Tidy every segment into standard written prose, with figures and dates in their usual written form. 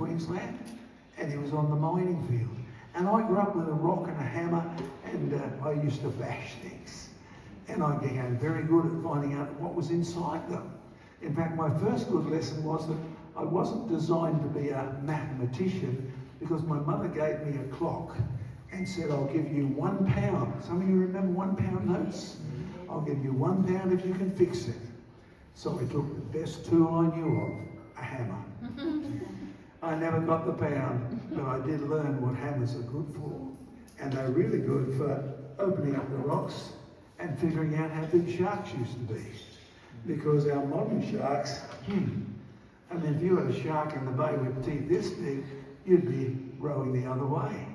Queensland, and he was on the mining field. And I grew up with a rock and a hammer, and I used to bash things. And I became very good at finding out what was inside them. In fact, my first good lesson was that I wasn't designed to be a mathematician, because my mother gave me a clock and said, I'll give you £1. Some of you remember £1 notes? I'll give you £1 if you can fix it. So I took the best tool I knew of, a hammer. I never got the pound, but I did learn what hammers are good for. And they're really good for opening up the rocks and figuring out how big sharks used to be. Because our modern sharks, I mean, if you had a shark in the bay with teeth this big, you'd be rowing the other way.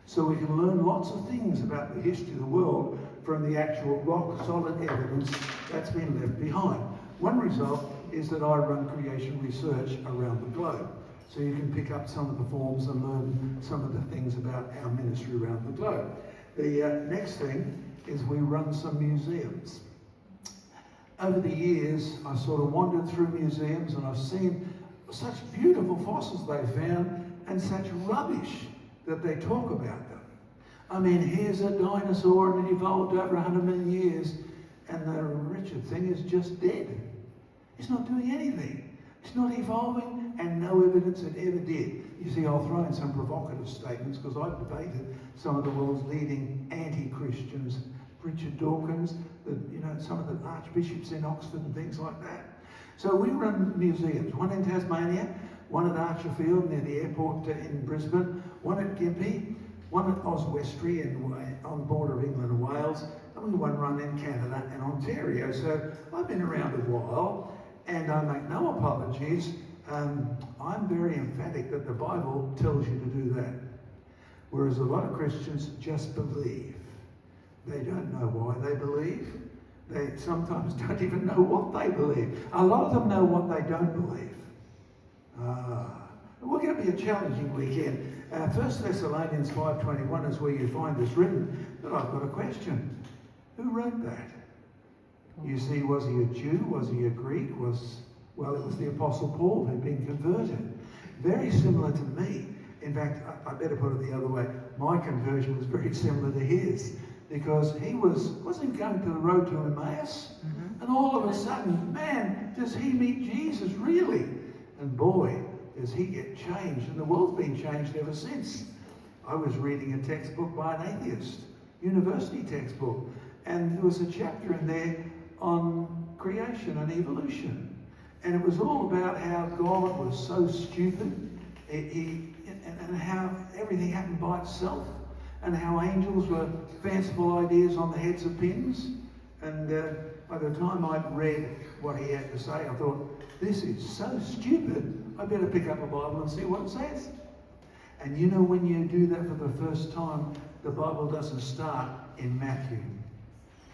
So we can learn lots of things about the history of the world from the actual rock-solid evidence that's been left behind. One result is that I run creation research around the globe. So you can pick up some of the forms and learn some of the things about our ministry around the globe. The next thing is we run some museums. Over the years, I've sort of wandered through museums and I've seen such beautiful fossils they found and such rubbish that they talk about them. I mean, here's a dinosaur and it evolved over 100 million years, and the wretched thing is just dead. It's not doing anything. It's not evolving, and no evidence it ever did. You see, I'll throw in some provocative statements because I've debated some of the world's leading anti-Christians, Richard Dawkins, some of the archbishops in Oxford and things like that. So we run museums, one in Tasmania, one at Archerfield near the airport in Brisbane, one at Gympie, one at Oswestry on the border of England and Wales, and one run in Canada and Ontario. So I've been around a while, and I make no apologies. I'm very emphatic that the Bible tells you to do that. Whereas a lot of Christians just believe. They don't know why they believe. They sometimes don't even know what they believe. A lot of them know what they don't believe. We're going to be a challenging weekend. 1 Thessalonians 5:21 is where you find this written, but I've got a question. Who wrote that? You see, was he a Jew? Was he a Greek? Well, it was the Apostle Paul who'd been converted. Very similar to me. In fact, I better put it the other way. My conversion was very similar to his, because he wasn't he going to the road to Emmaus? And all of a sudden, man, does he meet Jesus, really? And boy, does he get changed. And the world's been changed ever since. I was reading a textbook by an atheist, university textbook, and there was a chapter in there on creation and evolution. And it was all about how God was so stupid, and how everything happened by itself, and how angels were fanciful ideas on the heads of pins. And by the time I'd read what he had to say, I thought, this is so stupid, I better pick up a Bible and see what it says. And you know, when you do that for the first time, the Bible doesn't start in Matthew.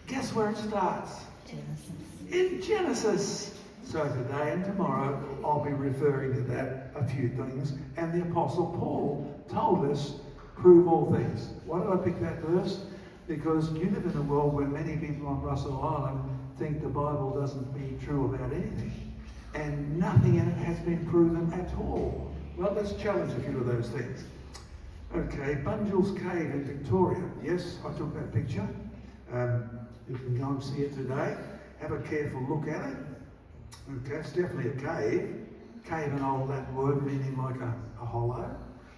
Guess where it starts? Genesis. In Genesis. So today and tomorrow, I'll be referring to that, a few things. And the Apostle Paul told us, prove all things. Why did I pick that verse? Because you live in a world where many people on Russell Island think the Bible doesn't be true about anything. And nothing in it has been proven at all. Well, let's challenge a few of those things. Okay, Bunjil's Cave in Victoria. Yes, I took that picture. You can go and see it today. Have a careful look at it. Okay, it's definitely a cave. Cave, an old Latin word meaning like a hollow.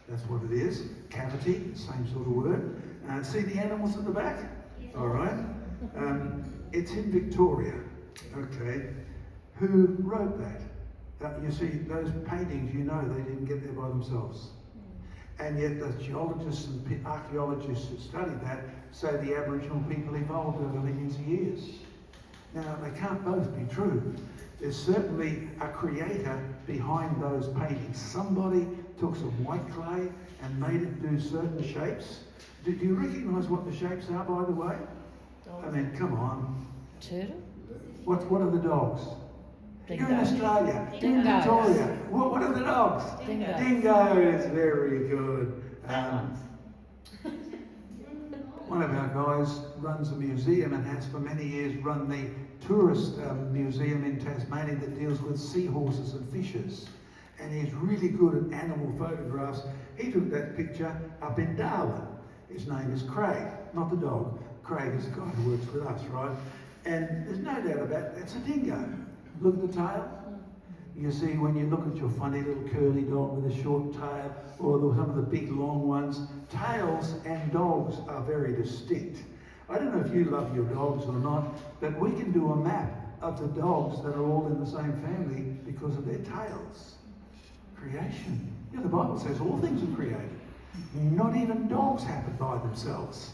That's what it is. Cavity, same sort of word. See the animals at the back? Yeah. All right. It's in Victoria. Okay. Who wrote that? You see, those paintings, you know, they didn't get there by themselves. And yet the geologists and archaeologists who studied that say the Aboriginal people evolved over millions of years. Now, they can't both be true. There's certainly a creator behind those paintings. Somebody took some white clay and made it do certain shapes. Do you recognise what the shapes are, by the way? Dogs. I mean, come on. Turtle? What are the dogs? Dingo. You're in Australia. You're in Dingoes. Victoria. What are the dogs? Dingoes. Dingoes. Very good. One of our guys runs a museum and has for many years run the tourist museum in Tasmania that deals with seahorses and fishes. and he's really good at animal photographs. He took that picture up in Darwin. His name is Craig, not the dog. Craig is the guy who works with us, right? And there's no doubt about it, it's a dingo. Look at the tail. You see, when you look at your funny little curly dog with a short tail, or some of the big long ones, tails and dogs are very distinct. I don't know if you love your dogs or not, but we can do a map of the dogs that are all in the same family because of their tails. Creation. Yeah, the Bible says all things are created. Not even dogs happen by themselves.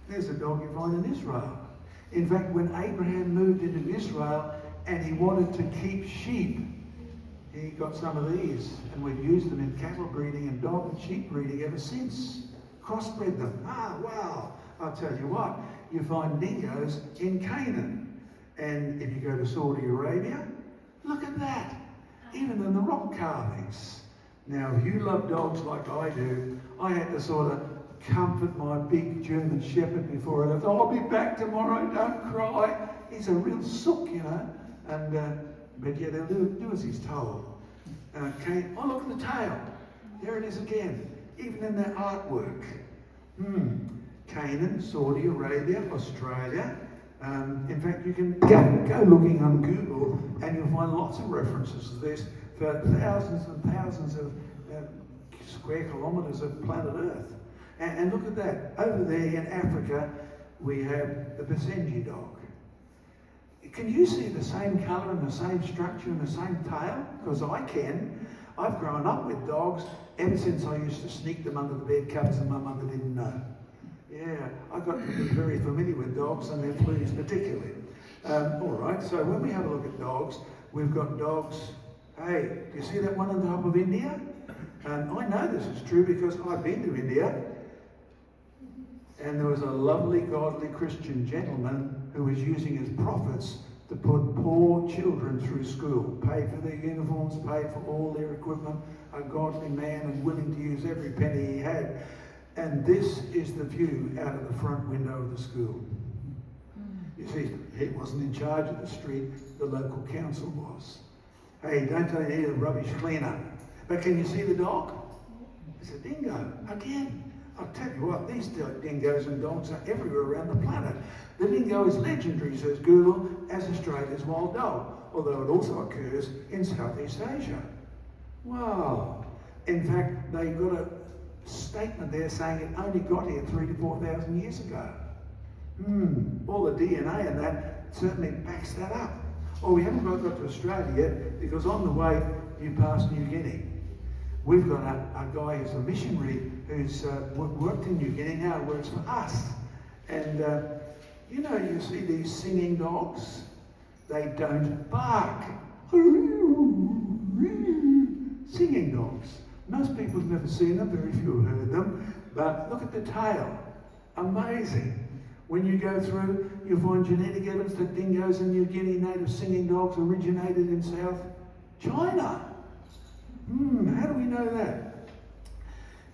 There's a dog you find in Israel. In fact, when Abraham moved into Israel and he wanted to keep sheep, he got some of these, and we've used them in cattle breeding and dog and sheep breeding ever since. Crossbred them. Wow. I'll tell you what, you find dingoes in Canaan. And if you go to Saudi Arabia, look at that. Even in the rock carvings. Now, if you love dogs like I do, I had to sort of comfort my big German Shepherd before I left. I'll be back tomorrow, don't cry. He's a real sook, you know. And but yeah, they'll do as he's told. Okay. Oh, look at the tail. There it is again. Even in their artwork. Canaan, Saudi Arabia, Australia. In fact, you can go looking on Google and you'll find lots of references to this for thousands and thousands of square kilometres of planet Earth. And look at that. Over there in Africa, we have the Basenji dog. Can you see the same colour and the same structure and the same tail? Because I can. I've grown up with dogs ever since I used to sneak them under the bed covers and my mother didn't know. Yeah, I got to be very familiar with dogs and their fleas particularly. All right, so when we have a look at dogs, we've got dogs. Hey, do you see that one on the top of India? I know this is true because I've been to India. And there was a lovely, godly Christian gentleman who was using his profits to put poor children through school, pay for their uniforms, pay for all their equipment, a godly man and willing to use every penny he had. And this is the view out of the front window of the school. You see, he wasn't in charge of the street, the local council was. Hey, don't tell you need a rubbish cleaner. But can you see the dog? It's a dingo, again. I'll tell you what, these dingoes and dogs are everywhere around the planet. The dingo is legendary, says Google, as Australia's wild dog, although it also occurs in Southeast Asia. Wow. In fact, they got a statement there saying it only got here 3,000 to 4,000 years ago. All the DNA in that certainly backs that up. Oh, we haven't got to Australia yet, because on the way you pass New Guinea. We've got a guy who's a missionary who's worked in New Guinea, now works for us. And you know, you see these singing dogs, they don't bark. Singing dogs. Most people have never seen them, very few have heard them, but look at the tail. Amazing. When you go through, you find genetic evidence that dingoes and New Guinea native singing dogs originated in South China. How do we know that?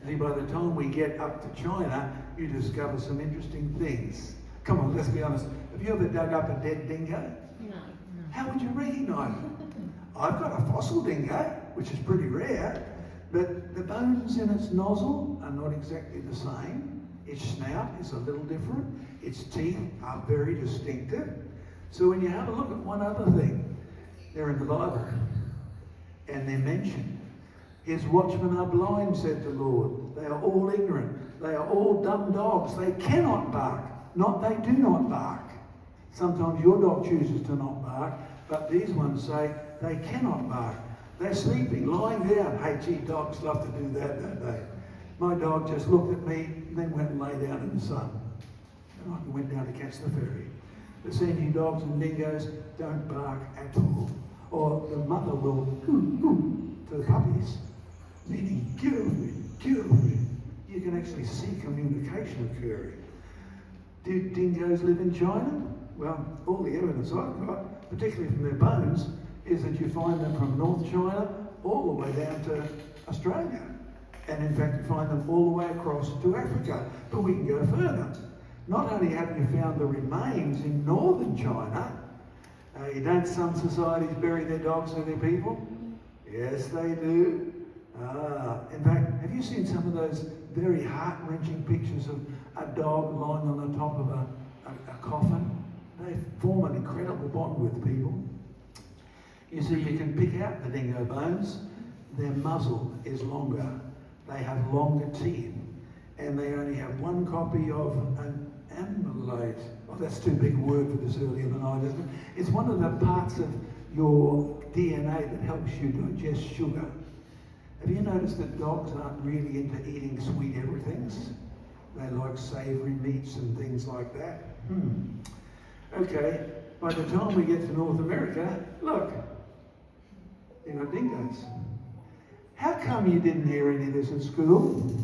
See, by the time we get up to China, you discover some interesting things. Come on, let's be honest. Have you ever dug up a dead dingo? No. How would you recognise it? I've got a fossil dingo, which is pretty rare, but the bones in its nozzle are not exactly the same. Its snout is a little different. Its teeth are very distinctive. So when you have a look at one other thing, they're in the Bible, and they're mentioned. His watchmen are blind, said the Lord. They are all ignorant. They are all dumb dogs. They cannot bark. Not they do not bark. Sometimes your dog chooses to not bark, but these ones say they cannot bark. They're sleeping, lying down. Hey, gee, dogs love to do that, don't they? My dog just looked at me and then went and lay down in the sun. And I went down to catch the ferry. The Basenji dogs and dingoes don't bark at all. Or the mother will to the puppies, meaning get off me, get off me. You can actually see communication occurring. Do dingoes live in China? Well, all the evidence I've got, particularly from their bones, is that you find them from North China all the way down to Australia. And in fact, you find them all the way across to Africa. But we can go further. Not only have you found the remains in northern China, Don't some societies bury their dogs with their people? Yes, they do. In fact, have you seen some of those very heart-wrenching pictures of a dog lying on the top of a coffin? They form an incredible bond with people. You see, you can pick out the dingo bones. Their muzzle is longer. They have longer teeth. And they only have one copy of an amylase. Oh, that's too big a word for this early in the night, isn't it? It's one of the parts of your DNA that helps you digest sugar. Have you noticed that dogs aren't really into eating sweet everythings? They like savoury meats and things like that. Okay, by the time we get to North America, look, you got dingoes. How come you didn't hear any of this at school?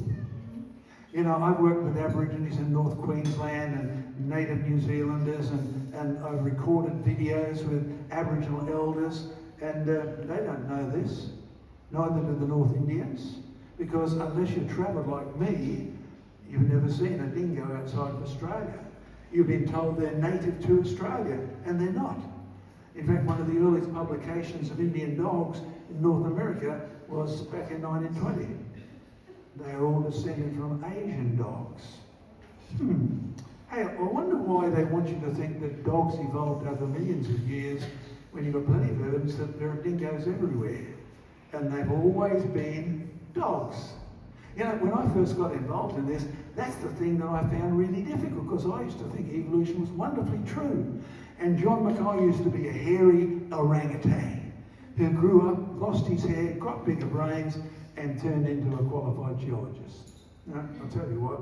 You know, I've worked with Aborigines in North Queensland and native New Zealanders, and I've recorded videos with Aboriginal elders, and they don't know this. Neither do the North Indians, because unless you travelled like me, you've never seen a dingo outside of Australia. You've been told they're native to Australia, and they're not. In fact, one of the earliest publications of Indian dogs in North America was back in 1920. They are all descended from Asian dogs. Hey, I wonder why they want you to think that dogs evolved over millions of years when you've got plenty of evidence that there are dingoes everywhere. And they've always been dogs. You know, when I first got involved in this, that's the thing that I found really difficult, because I used to think evolution was wonderfully true. And John Mackay used to be a hairy orangutan who grew up, lost his hair, got bigger brains, and turned into a qualified geologist. Now, I'll tell you what,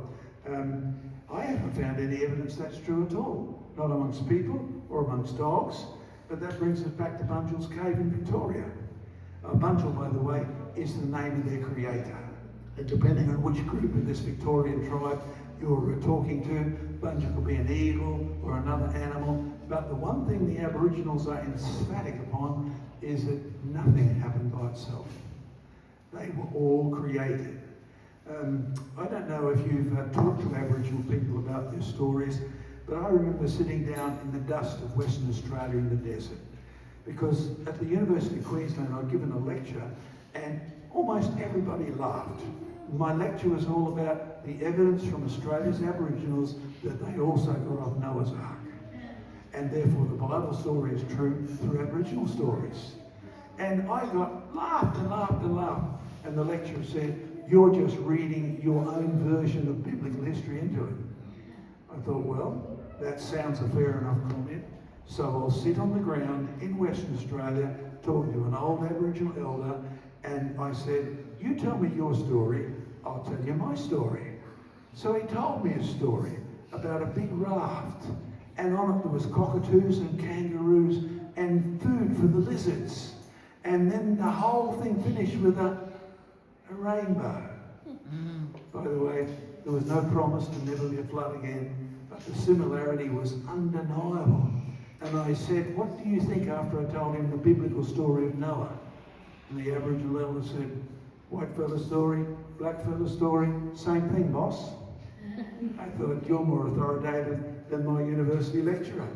I haven't found any evidence that's true at all. Not amongst people or amongst dogs, but that brings us back to Bunjil's Cave in Victoria. Bunjil, by the way, is the name of their creator. And depending on which group in this Victorian tribe you're talking to, Bunjil could be an eagle or another animal. But the one thing the Aboriginals are emphatic upon is that nothing happened by itself. They were all created. I don't know if you've talked to Aboriginal people about their stories, but I remember sitting down in the dust of Western Australia in the desert, because at the University of Queensland I'd given a lecture and almost everybody laughed. My lecture was all about the evidence from Australia's Aboriginals that they also got off Noah's Ark. And therefore the Bible story is true through Aboriginal stories. And I got laughed and laughed and laughed. And the lecturer said, "You're just reading your own version of biblical history into it." I thought, well, that sounds a fair enough comment. So I'll sit on the ground in Western Australia talking to an old Aboriginal elder, and I said, "You tell me your story, I'll tell you my story." So he told me a story about a big raft, and on it there was cockatoos and kangaroos and food for the lizards. And then the whole thing finished with a rainbow. By the way, there was no promise to never be a flood again, but the similarity was undeniable. And I said, "What do you think?" after I told him the biblical story of Noah. And the Aboriginal elder said, "White fella story, black fella story, same thing, boss." I thought, you're more authoritative than my university lecturer.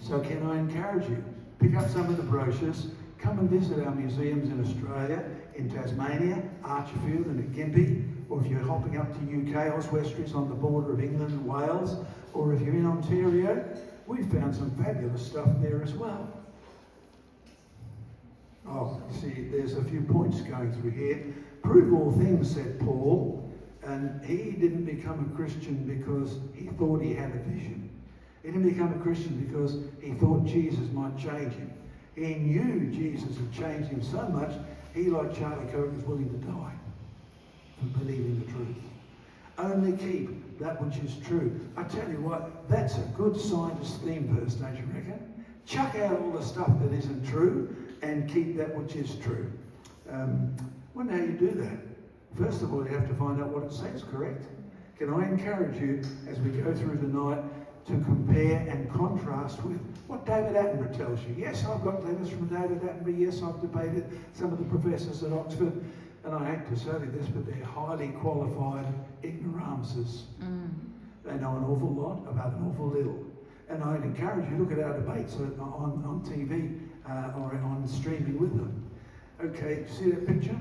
So can I encourage you? Pick up some of the brochures, come and visit our museums in Australia, in Tasmania, Archerfield and at Gympie, or if you're hopping up to UK, Oswestry's on the border of England and Wales, or if you're in Ontario, we've found some fabulous stuff there as well. Oh, see, there's a few points going through here. Prove all things, said Paul, and he didn't become a Christian because he thought he had a vision. He didn't become a Christian because he thought Jesus might change him. He knew Jesus had changed him so much, he, like Charlie Kirk, was willing to die for believing the truth. Only keep that which is true. I tell you what, that's a good scientist theme verse, don't you reckon? Chuck out all the stuff that isn't true and keep that which is true. Wonder how you do that. First of all, you have to find out what it says, correct? Can I encourage you, as we go through the night, to compare and contrast with what David Attenborough tells you. Yes, I've got letters from David Attenborough. Yes, I've debated some of the professors at Oxford. And I hate to say this, but they're highly qualified ignoramuses. They know an awful lot about an awful little. And I'd encourage you to look at our debates on TV or on streaming with them. Okay, see that picture?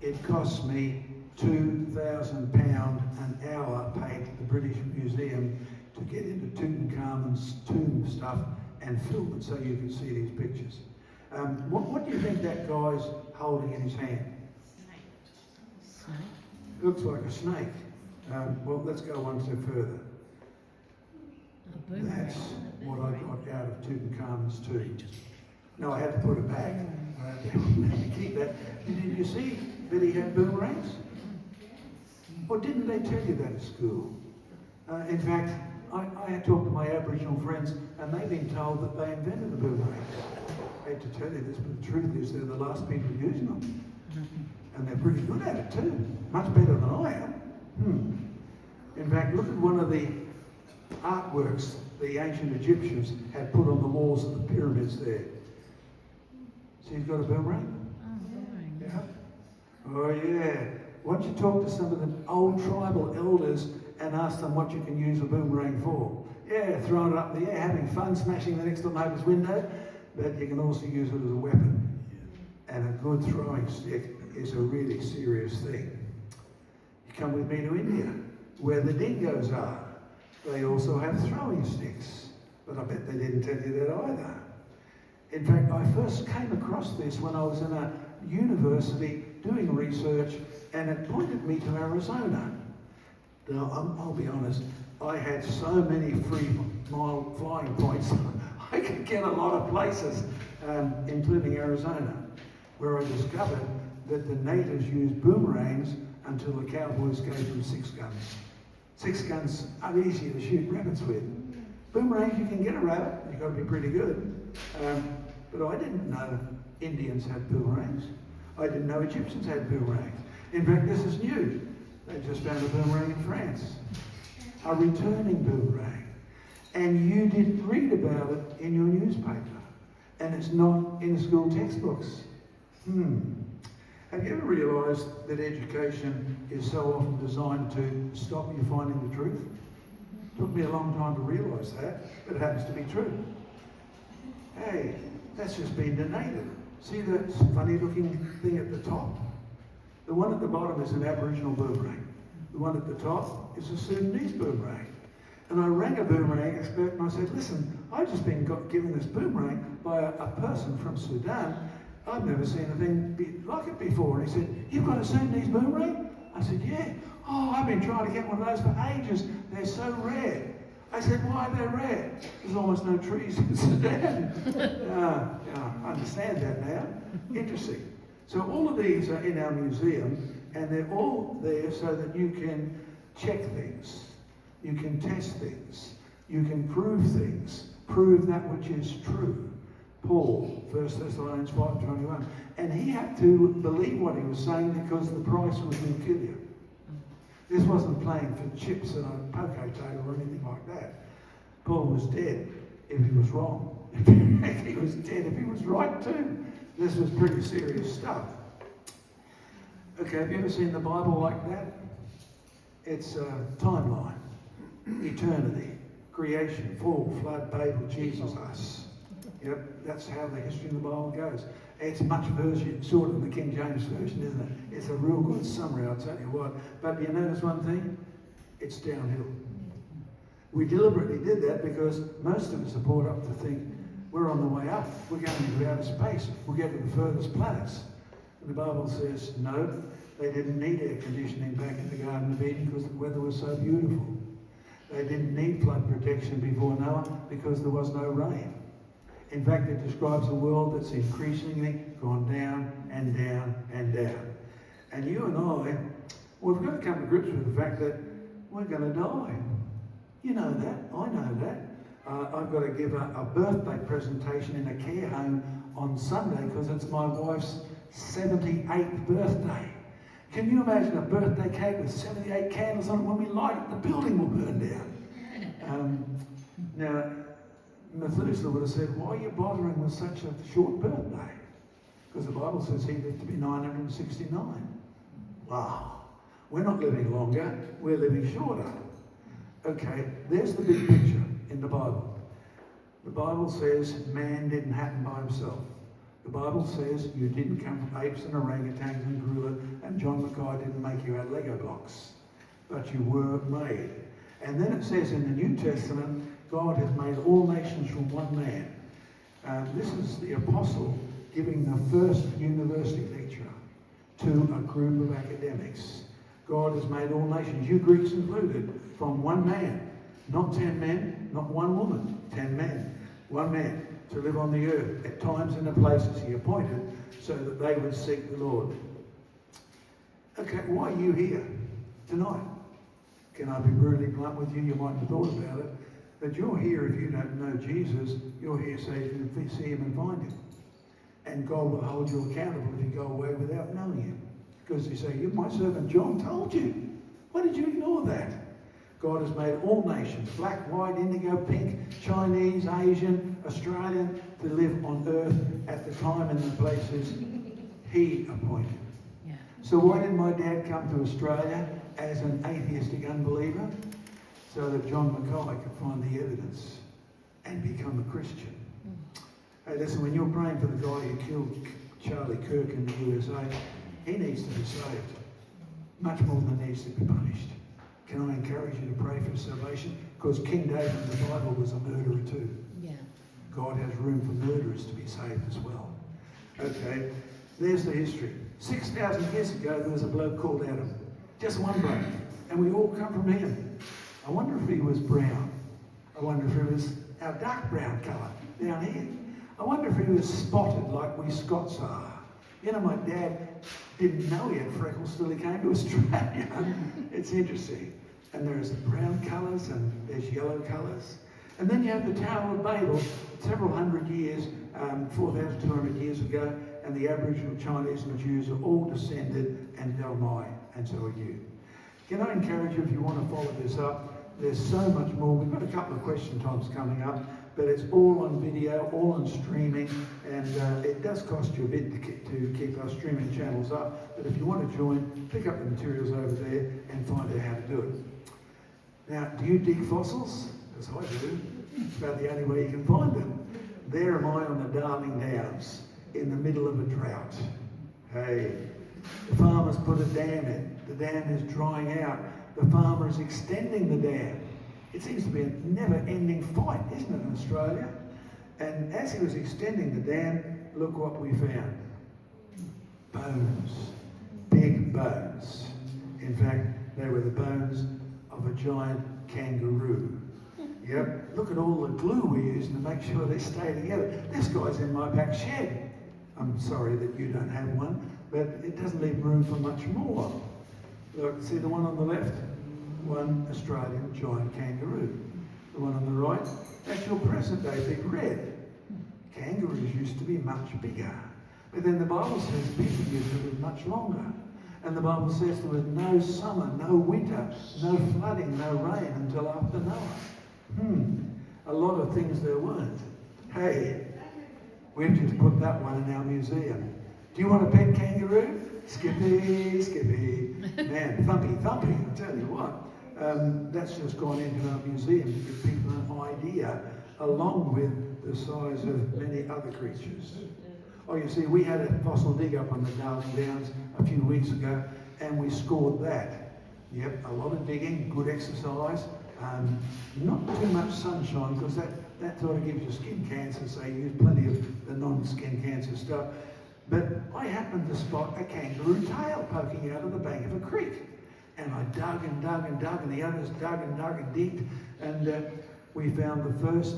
It cost me £2,000 an hour paid to the British Museum to get into Tutankhamun's tomb stuff and film it so you can see these pictures. What do you think that guy's holding in his hand? Snake. Looks like a snake. Well, let's go one step further. A boomerang. That's what I got out of Tutankhamun's tomb. No, I had to put it back. I had to keep that. Did you see that he had boomerangs? Or didn't they tell you that at school? In fact, I had talked to my Aboriginal friends and they've been told that they invented the boomerangs. I hate to tell you this, but the truth is they're the last people using them. And they're pretty good at it too. Much better than I am. In fact, look at one of the artworks the ancient Egyptians had put on the walls of the pyramids there. See, he's got a boomerang? Oh, boomerang. Yeah. Oh yeah. Why don't you talk to some of the old tribal elders and ask them what you can use a boomerang for? Yeah, throwing it up in the air, having fun, smashing the next door neighbour's window, but you can also use it as a weapon. And a good throwing stick is a really serious thing. You come with me to India, where the dingoes are. They also have throwing sticks, but I bet they didn't tell you that either. In fact, I first came across this when I was in a university doing research, and it pointed me to Arizona. Now, I'll be honest, I had so many free mile flying points, I could get a lot of places, including Arizona, where I discovered that the natives used boomerangs until the cowboys gave them 6 guns. 6 guns are easy to shoot rabbits with. Boomerangs, you can get a rabbit, you've got to be pretty good. But I didn't know Indians had boomerangs. I didn't know Egyptians had boomerangs. In fact, this is new. They just found a boomerang in France. A returning boomerang. And you didn't read about it in your newspaper. And it's not in school textbooks. Have you ever realised that education is so often designed to stop you finding the truth? It took me a long time to realise that, but it happens to be true. Hey, that's just been donated. See that funny looking thing at the top? The one at the bottom is an Aboriginal boomerang. The one at the top is a Sudanese boomerang. And I rang a boomerang expert and I said, listen, I've just been given this boomerang by a person from Sudan. I've never seen anything like it before. And he said, you've got a Sudanese boomerang? I said, yeah. Oh, I've been trying to get one of those for ages. They're so rare. I said, why are they rare? There's almost no trees in Sudan. I understand that now. Interesting. So all of these are in our museum, and they're all there so that you can check things. You can test things. You can prove things. Prove that which is true. Paul, 1 Thessalonians 5:21. And he had to believe what he was saying because the price was going to kill you. This wasn't playing for chips and a poker table or anything like that. Paul was dead if he was wrong. If he was dead if he was right too. This was pretty serious stuff. Okay, have you ever seen the Bible like that? It's a timeline, eternity, creation, fall, flood, Babel, Jesus, us. Yep, that's how the history of the Bible goes. It's much shorter than the King James Version, isn't it? It's a real good summary, I'll tell you what. But you notice one thing? It's downhill. We deliberately did that because most of us are brought up to think we're on the way up. We're going into outer space. We'll get to the furthest planets. And the Bible says, no, they didn't need air conditioning back in the Garden of Eden because the weather was so beautiful. They didn't need flood protection before Noah because there was no rain. In fact, it describes a world that's increasingly gone down and down and down. And you and I, we've got to come to grips with the fact that we're going to die. You know that. I know that. I've got to give a birthday presentation in a care home on Sunday because it's my wife's 78th birthday. Can you imagine a birthday cake with 78 candles on it? When we light it, the building will burn down. Now, Methuselah would have said, why are you bothering with such a short birthday? Because the Bible says he lived to be 969. Wow. We're not living longer, we're living shorter. Okay, there's the big picture. in the Bible. The Bible says man didn't happen by himself. The Bible says you didn't come from apes and orangutans and gorilla, and John Mackay didn't make you out of Lego blocks. But you were made. And then it says in the New Testament, God has made all nations from one man. This is the apostle giving the first university lecture to a group of academics. God has made all nations, you Greeks included, from one man. Not 10 men, not one woman. 10 men, one man, to live on the earth at times and the places he appointed so that they would seek the Lord. Okay, why are you here tonight? Can I be brutally blunt with you? You might have thought about it. But you're here if you don't know Jesus. You're here so you can see him and find him. And God will hold you accountable if you go away without knowing him. Because you say, my servant John told you. Why did you ignore that? God has made all nations, black, white, indigo, pink, Chinese, Asian, Australian, to live on earth at the time and the places he appointed. Yeah. So why did my dad come to Australia as an atheistic unbeliever? So that John Mackay could find the evidence and become a Christian. Hey, listen, when you're praying for the guy who killed Charlie Kirk in the USA, he needs to be saved. Much more than needs to be punished. Can I encourage you to pray for salvation? Because King David in the Bible was a murderer too. Yeah. God has room for murderers to be saved as well. Okay, there's the history. 6,000 years ago, there was a bloke called Adam. Just one bloke. And we all come from him. I wonder if he was brown. I wonder if he was our dark brown colour down here. I wonder if he was spotted like we Scots are. You know, my dad didn't know he had freckles till he came to Australia. It's interesting. And there's the brown colours and there's yellow colours. And then you have the Tower of Babel, several hundred years, 4,200 years ago, and the Aboriginal Chinese and the Jews are all descended, and they'll my, and so are you. Can I encourage you, if you want to follow this up, there's so much more. We've got a couple of question times coming up, but it's all on video, all on streaming, and it does cost you a bit to keep our streaming channels up. But if you want to join, pick up the materials over there and find out how to do it. Now, do you dig fossils? Because I do. It's about the only way you can find them. There am I on the Darling Downs, in the middle of a drought. Hey, the farmer's put a dam in. The dam is drying out. The farmer is extending the dam. It seems to be a never-ending fight, isn't it, in Australia? And as he was extending the dam, look what we found. Bones. Big bones. In fact, they were the bones of a giant kangaroo. Yep. Look at all the glue we're using to make sure they stay together. This guy's in my back shed. I'm sorry that you don't have one, but it doesn't leave room for much more. Look, see the one on the left? One Australian giant kangaroo. The one on the right? That's your present day big red. Kangaroos used to be much bigger. But then the Bible says people used to live much longer. And the Bible says there was no summer, no winter, no flooding, no rain until after Noah. A lot of things there weren't. Hey, we've just put that one in our museum. Do you want a pet kangaroo? Skippy, Skippy. Man, thumpy, thumpy, I tell you what. That's just gone into our museum to give people an idea, along with the size of many other creatures. Oh, you see, we had a fossil dig up on the Darling Downs a few weeks ago, and we scored that. Yep, a lot of digging, good exercise. Not too much sunshine, because that sort of gives you skin cancer, so you use plenty of the non-skin cancer stuff. But I happened to spot a kangaroo tail poking out of the bank of a creek. And I dug and dug and dug, and the others dug and dug and digged, and we found the first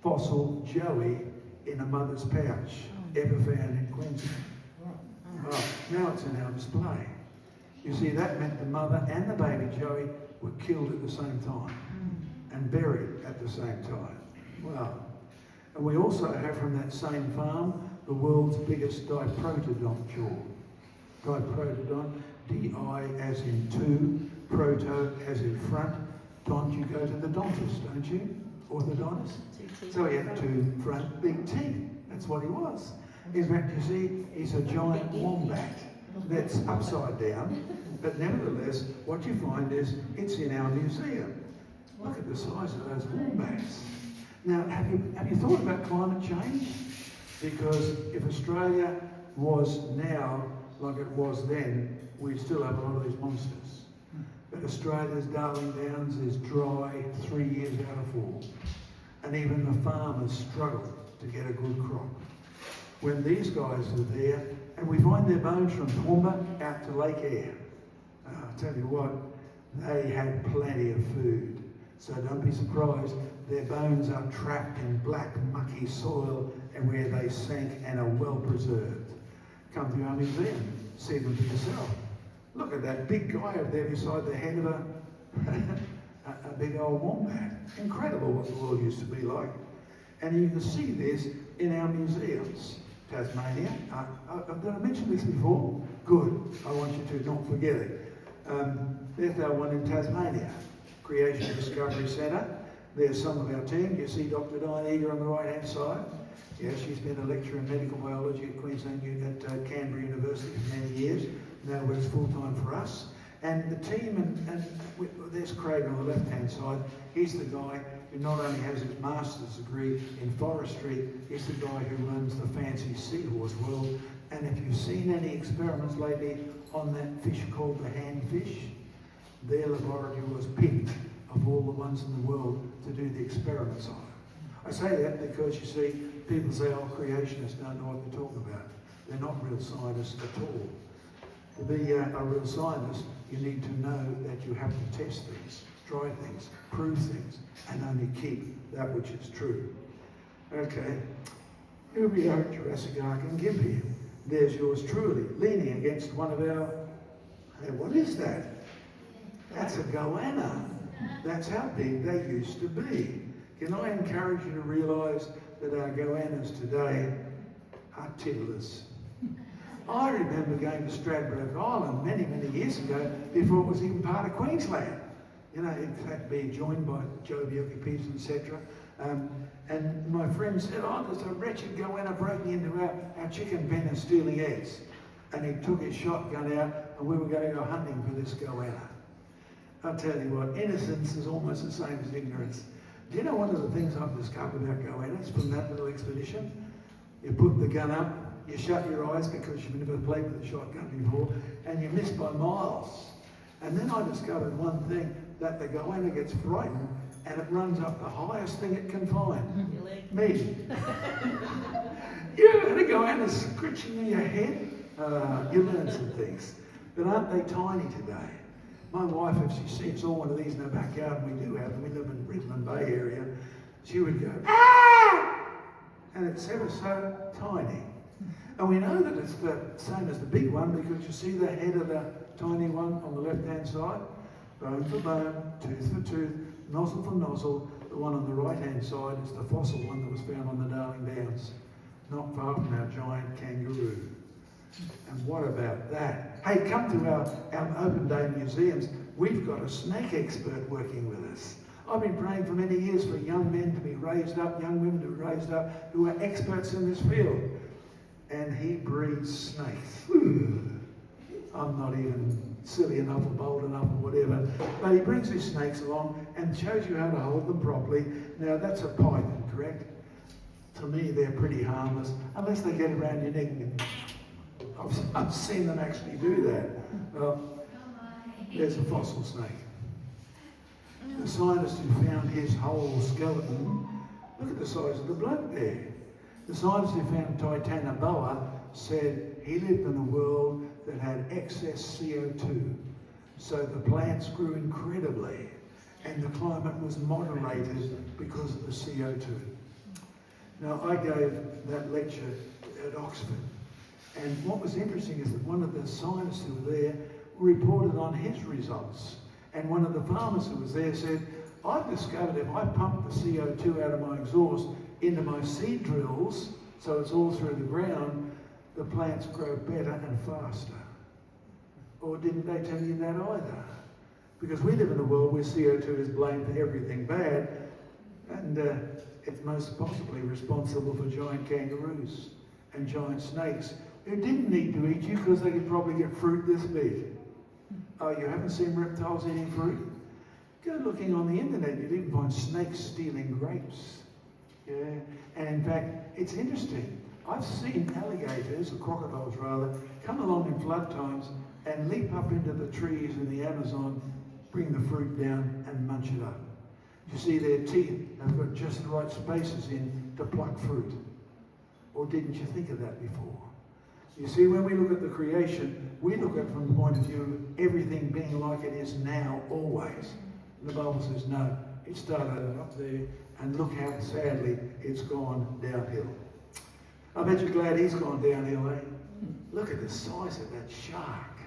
fossil joey in a mother's pouch ever found in Queensland. Oh, now it's in our display. You see, that meant the mother and the baby joey were killed at the same time and buried at the same time. Wow. And we also have from that same farm the world's biggest diprotodont jaw. Diprotodont, D-I as in two, proto as in front, dont, you go to the dentist, don't you? Orthodontist. So he had two front big teeth. That's what he was. In fact, you see, he's a giant wombat that's upside down. But nevertheless, what you find is it's in our museum. Look at the size of those wombats. Now, have you thought about climate change? Because if Australia was now like it was then, we'd still have a lot of these monsters. But Australia's Darling Downs is dry 3 years out of 4. And even the farmers struggle to get a good crop. When these guys are there, and we find their bones from Toowoomba out to Lake Eyre. I'll tell you what, they had plenty of food. So don't be surprised, their bones are trapped in black, mucky soil and where they sank and are well preserved. Come to our museum, see them for yourself. Look at that big guy up there beside the head of a big old wombat. Incredible what the world used to be like. And you can see this in our museums. Tasmania, did I mention this before? Good, I want you to not forget it. There's our one in Tasmania, Creation Discovery Centre. There's some of our team. You see Dr. Diane Eager on the right-hand side. Yeah, she's been a lecturer in medical biology at Queensland at Canberra University for many years. Now works full-time for us. And the team, there's Craig on the left-hand side. He's the guy who not only has his master's degree in forestry, he's the guy who runs the fancy seahorse world. And if you've seen any experiments lately on that fish called the handfish, their laboratory was picked of all the ones in the world to do the experiments on. I say that because you see, people say, oh, creationists don't know what they're talking about. They're not real scientists at all. To be a real scientist, you need to know that you have to test things, try things, prove things, and only keep that which is true. Okay, here we are at Jurassic Ark in Gympie. There's yours truly, leaning against one of our... Hey, what is that? That's a goanna. That's how big they used to be. Can I encourage you to realise that our goannas today are tiddlers? I remember going to Stradbroke Island many, many years ago before it was even part of Queensland. You know, in fact, being joined by Jovial Peas, etc. And my friend said, oh, there's a wretched goanna breaking into our chicken pen and stealing eggs. And he took his shotgun out and we were going to go hunting for this goanna. I'll tell you what, innocence is almost the same as ignorance. Do you know one of the things I've discovered about goannas from that little expedition? You put the gun up, you shut your eyes because you've never played with a shotgun before, and you miss by miles. And then I discovered one thing, that the goanna gets frightened and it runs up the highest thing it can find. Me. You ever had a goanna scritching in your head? You learn some things. But aren't they tiny today? My wife, if she saw one of these in her backyard, and we do have them, we live in the Brisbane Bay area, she would go, ah! And it's ever so tiny. And we know that it's the same as the big one because you see the head of the tiny one on the left-hand side, bone for bone, tooth for tooth, nozzle for nozzle. The one on the right-hand side is the fossil one that was found on the Darling Downs, not far from our giant kangaroo. And what about that? Hey, come to our open day museums. We've got a snake expert working with us. I've been praying for many years for young men to be raised up, young women to be raised up, who are experts in this field. And he breeds snakes. I'm not even silly enough or bold enough or whatever. But he brings his snakes along and shows you how to hold them properly. Now, that's a python, correct? To me, they're pretty harmless, unless they get around your neck. I've seen them actually do that. Well, there's a fossil snake. The scientist who found his whole skeleton, look at the size of the bloke there. The scientist who found Titanoboa said he lived in a world that had excess CO2. So the plants grew incredibly and the climate was moderated because of the CO2. Now, I gave that lecture at Oxford. And what was interesting is that one of the scientists who were there reported on his results. And one of the farmers who was there said, I've discovered if I pump the CO2 out of my exhaust into my seed drills, so it's all through the ground, the plants grow better and faster. Or didn't they tell you that either? Because we live in a world where CO2 is blamed for everything bad, and it's most possibly responsible for giant kangaroos and giant snakes who didn't need to eat you because they could probably get fruit this big. Oh, you haven't seen reptiles eating fruit? Go looking on the internet, you'll even find snakes stealing grapes. Yeah, and in fact, it's interesting. I've seen alligators, or crocodiles rather, come along in flood times and leap up into the trees in the Amazon, bring the fruit down and munch it up. You see their teeth have got just the right spaces in to pluck fruit. Or didn't you think of that before? You see, when we look at the creation, we look at it from the point of view of everything being like it is now, always. And the Bible says, no, it started up there, and look how sadly it's gone downhill. I bet you're glad he's gone downhill, eh? Look at the size of that shark.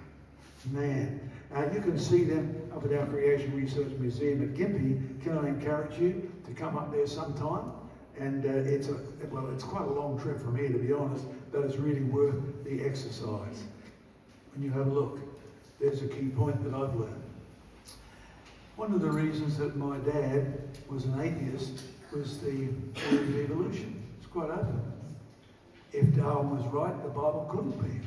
Man, you can see them up at our Creation Research Museum at Gympie. Can I encourage you to come up there sometime? And it's quite a long trip from here, to be honest, but it's really worth the exercise. When you have a look, there's a key point that I've learned. One of the reasons that my dad was an atheist was the theory of evolution. It's quite open. If Darwin was right, the Bible couldn't be.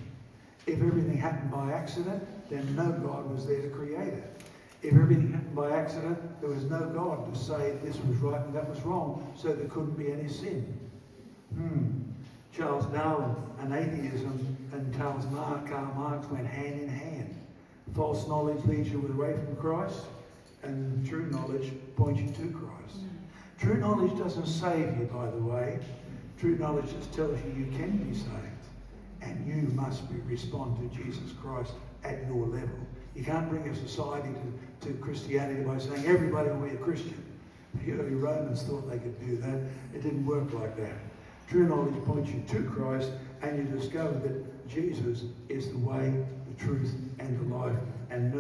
If everything happened by accident, then no God was there to create it. If everything happened by accident, there was no God to say this was right and that was wrong, so there couldn't be any sin. Charles Darwin and atheism and Karl Marx went hand in hand. False knowledge leads you away from Christ, and true knowledge points you to Christ. True knowledge doesn't save you, by the way. True knowledge just tells you you can be saved, and you must respond to Jesus Christ at your level. You can't bring a society to Christianity by saying everybody will be a Christian. The early Romans thought they could do that. It didn't work like that. True knowledge points you to Christ, and you discover that Jesus is the way, the truth, and the life, and no